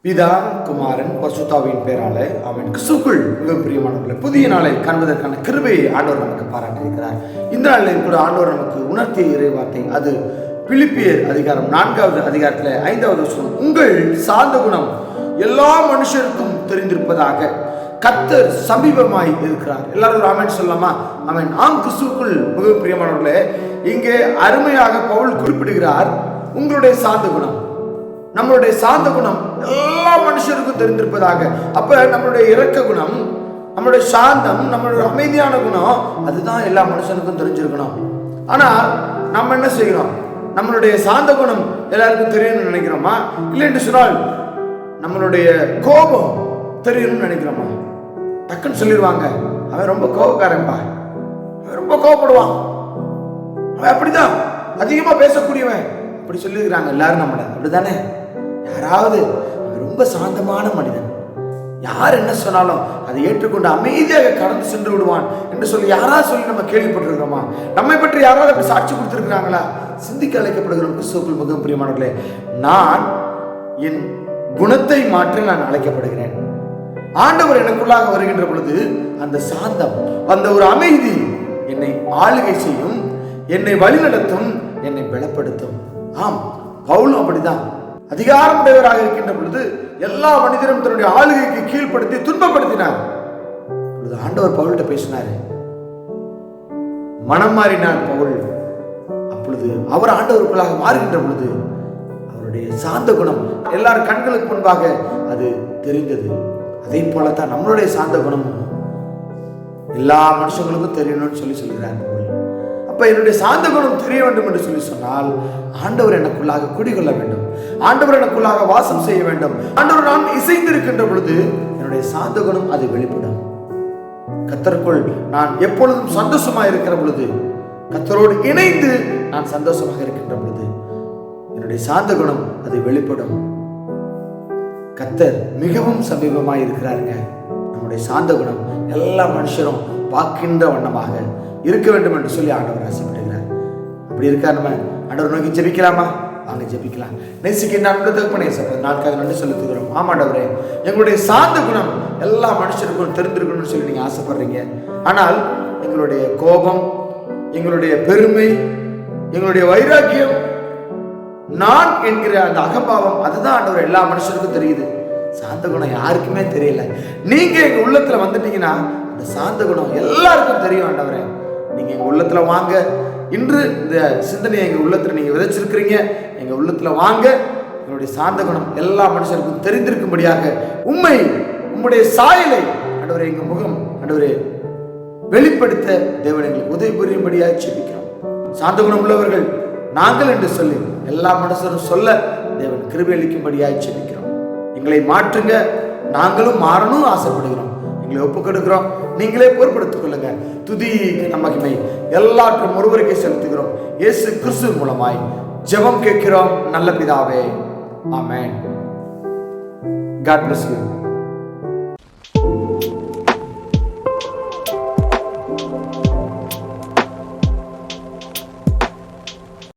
பிதா குமாரன் பரிசுத்தாவின் பேராலே அவன் கிறிஸ்துவுக்குள் மிகவும் பிரியமானவர்களே, புதிய நாளை காண்பதற்கான கிருபையை ஆண்டவர் நமக்கு பாராட்டியிருக்கிறார். இந்த நாளில் கூட ஆண்டவர் நமக்கு உணர்த்திய இறைவார்த்தை, அது பிலிப்பியர் அதிகாரம் 4வது அதிகாரத்தில் 5வது வசனம். உங்கள் சாந்த குணம் எல்லா மனுஷருக்கும் தெரிந்திருப்பதாக கர்த்தர் சமீபமாய் இருக்கிறார். எல்லாரும் ஆமென் சொல்லலாமா? ஆமென். ஆம், கிறிஸ்துவுக்குள் மிகவும் பிரியமானவர்களே, இங்கே அருமையாக பவுல் குறிப்பிடுகிறார், உங்களுடைய சாந்த குணம், நம்மளுடைய சாந்த குணம் எல்லா மனுஷருக்கும் தெரிந்திருப்பதாக. அப்ப நம்மளுடைய இரக்க குணம், நம்மளுடைய சாந்தம், நம்மளுடைய அமைதியான குணம், அதுதான் எல்லா மனுஷனுக்கும் தெரிஞ்சிருக்கணும். ஆனா நம்ம என்ன செய்கிறோம்? நம்மளுடைய சாந்த குணம் எல்லாருக்கும் தெரியணும்னு நினைக்கிறோமா? இல்லை என்று சொன்னால் நம்மளுடைய கோபம் தெரியணும்னு நினைக்கிறோமா? டக்குன்னு சொல்லிடுவாங்க, அவன் ரொம்ப கோபக்காரன்பா, அவன் ரொம்ப கோபப்படுவான், அவன் அப்படிதான் அதிகமா பேசக்கூடியவன், அப்படி சொல்லியிருக்கிறாங்க எல்லாரும் நம்மள. அப்படித்தானே? யாராவது ரொம்ப சாந்தமான மனிதன், யார் என்ன சொன்னாலும் அதை ஏற்றுக்கொண்டு அமைதியாக கடந்து சென்று விடுவான் என்று சொல்லி யாராவது சொல்லி நம்ம கேள்விப்பட்டிருக்கிறோமா? நம்மை பற்றி யாராவது அப்படி சாட்சி கொடுத்திருக்கிறாங்களா? சிந்திக்க அழைக்கப்படுகிறோம். கிறிஸ்துவுக்குள் மிகவும் பிரியமானவர்களே, நான் என் குணத்தை மாற்றி நான் அழைக்கப்படுகிறேன். ஆண்டவர் எனக்குள்ளாக வருகின்ற பொழுது அந்த சாந்தம், அந்த ஒரு அமைதி என்னை ஆளுகை செய்யும், என்னை வழிநடத்தும், என்னை பலப்படுத்தும். ஆம், பவுலும் அப்படிதான். அதிகாரம் உடையவராக இருக்கின்ற பொழுது எல்லா மனிதரும் தன்னுடைய ஆளுகைக்கு கீழ்ப்படுத்தி துன்பப்படுத்தினார். ஆண்டவர் பவுல்கிட்ட பேசினாரு, மனம் மாறினார் பவுல். அப்பொழுது அவர் ஆண்டவருக்குள்ளாக மாறுகின்ற பொழுது அவருடைய சாந்த குணம் எல்லாரும் கண்களுக்கு முன்பாக அது தெரிந்தது. அதே போலத்தான் நம்மளுடைய சாந்த குணமும் எல்லா மனுஷங்களுக்கும் தெரியணும்னு சொல்லுகிறார் பவுல். அப்ப என்னுடைய சாந்த குணம் தெரிய வேண்டும் என்று சொல்லி சொன்னால் ஆண்டவர் எனக்குள்ளாக குடிகொள்ள வேண்டும், ஆண்டவர் எனக்குள்ளாக வாசம் செய்ய வேண்டும். ஆண்டவர் நான் இசைந்திருக்கின்ற பொழுது என்னுடைய சாந்த குணம் அது வெளிப்படும். கர்த்தருக்குள் நான் எப்பொழுதும் சந்தோஷமாக இருக்கிற பொழுது, கர்த்தரோடு இணைந்து நான் சந்தோஷமாக இருக்கின்ற பொழுது என்னுடைய சாந்த குணம் அது வெளிப்படும். கர்த்தர் மிகவும் சமீபமாக இருக்கிறாருங்க. நம்முடைய சாந்த குணம் எல்லா மனுஷரும் பார்க்கின்ற வண்ணமாக இருக்க வேண்டும் என்று சொல்லி ஆண்டவர் ஆசைப்படுகிறார். அப்படி இருக்கா? நம்ம ஆண்டவர் நோக்கி ஜெபிக்கலாமா? வாங்க ஜெபிக்கலாம். நேசிக்கின்ற அன்பு தகப்பனே, நாட்காக நன்றி செலுத்துகிறோம். ஆமாண்டவரே, எங்களுடைய சாந்த குணம் எல்லா மனுஷருக்கும் தெரிந்திருக்கணும்னு சொல்லி நீங்க ஆசைப்படுறீங்க. ஆனால் எங்களுடைய கோபம், எங்களுடைய பெருமை, எங்களுடைய வைராக்கியம், நான் என்கிற அந்த அகம்பாவம், அதுதான் ஆண்டவர் எல்லா மனுஷருக்கும் தெரியுது. சாந்த குணம் யாருக்குமே தெரியல. நீங்க எங்க உள்ளத்துல வந்துட்டீங்கன்னா அந்த சாந்த குணம் எல்லாருக்கும் தெரியும். ஆண்டவரே, நீங்க எங்க உள்ளத்துல வாங்க. இன்று இந்த சிந்தனையை எங்க உள்ளத்துல நீங்க விதைச்சிருக்கிறீங்க. எங்க உள்ளத்துல வாங்க. எங்களுடைய சாந்த குணம் எல்லா மனுஷருக்கும் தெரிந்திருக்கும்படியாக உம்முடைய சாயலை ஆண்டவரே, எங்க முகம் ஆண்டவரே வெளிப்படுத்த தேவன் எங்களுக்கு உதவி புரியும்படியாக ஜெபிக்கிறோம். சாந்த குணம் உள்ளவர்கள் நாங்கள் என்று சொல்லி எல்லா மனுஷரும் சொல்ல தேவன் கிருபை அளிக்கும்படியாக ஜெபிக்கிறோம். எங்களை மாற்றுங்க, நாங்களும் மாறணும் ஆசைப்படுகிறோம். எங்களை ஒப்புக்கொடுக்கிறோம். நீங்களே பொறுப்படுத்திக் கொள்ளுங்க. துதி மகிமை எல்லாற்றும் ஒருவருக்கே செலுத்துகிறோம். இயேசு கிறிஸ்து மூலமாய் ஜெபம் கேட்கிறோம் நல்ல பிதாவே. ஆமென். God bless you.